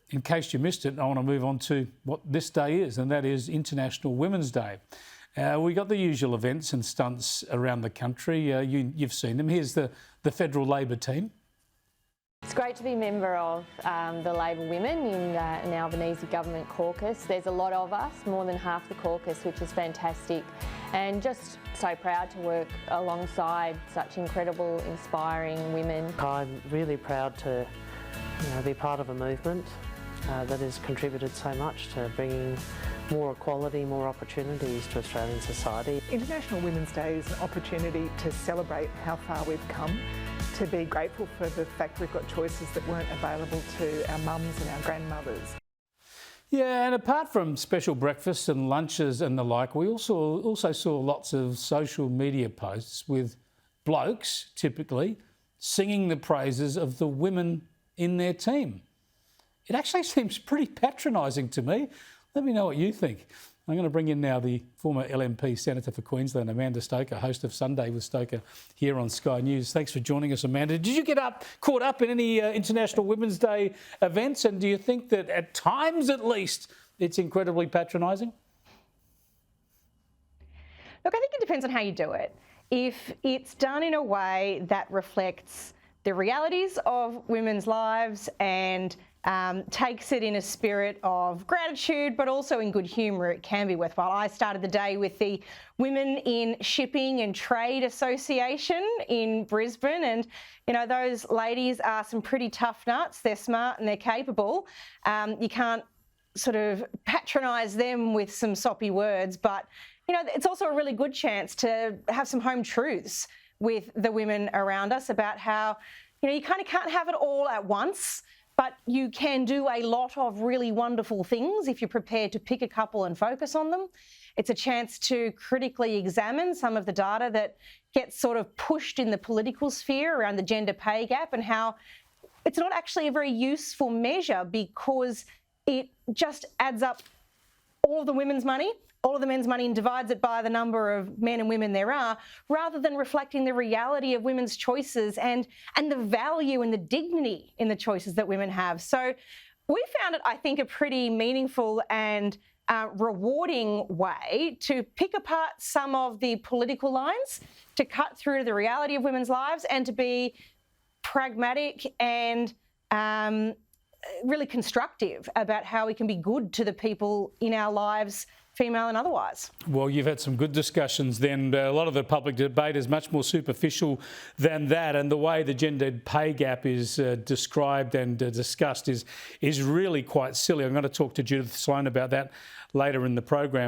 in case you missed it, I want to move on to what this day is, and that is International Women's Day. We got the usual events and stunts around the country. You've seen them. Here's the federal Labor team. It's great to be a member of the Labor Women in an Albanese government caucus. There's a lot of us, more than half the caucus, which is fantastic, and just so proud to work alongside such incredible, inspiring women. I'm really proud to be part of a movement that has contributed so much to bringing more equality, more opportunities to Australian society. International Women's Day is an opportunity to celebrate how far we've come, to be grateful for the fact we've got choices that weren't available to our mums and our grandmothers. Yeah, and apart from special breakfasts and lunches and the like, we also saw lots of social media posts with blokes, typically, singing the praises of the women in their team. It actually seems pretty patronising to me. Let me know what you think. I'm going to bring in now the former LNP Senator for Queensland, Amanda Stoker, host of Sunday with Stoker here on Sky News. Thanks for joining us, Amanda. Did you get caught up in any International Women's Day events, and do you think that at times at least it's incredibly patronising? Look, I think it depends on how you do it. If it's done in a way that reflects the realities of women's lives and takes it in a spirit of gratitude, but also in good humour, it can be worthwhile. I started the day with the Women in Shipping and Trade Association in Brisbane, and those ladies are some pretty tough nuts. They're smart and they're capable. You can't sort of patronise them with some soppy words, but it's also a really good chance to have some home truths with the women around us about how you kind of can't have it all at once, but you can do a lot of really wonderful things if you're prepared to pick a couple and focus on them. It's a chance to critically examine some of the data that gets sort of pushed in the political sphere around the gender pay gap and how it's not actually a very useful measure because it just adds up all of the women's money, all of the men's money, and divides it by the number of men and women there are, rather than reflecting the reality of women's choices and the value and the dignity in the choices that women have. So we found it, I think, a pretty meaningful and rewarding way to pick apart some of the political lines, to cut through to the reality of women's lives, and to be pragmatic and really constructive about how we can be good to the people in our lives, female and otherwise. Well, you've had some good discussions then. A lot of the public debate is much more superficial than that, and the way the gender pay gap is described and discussed is really quite silly. I'm going to talk to Judith Sloan about that later in the program.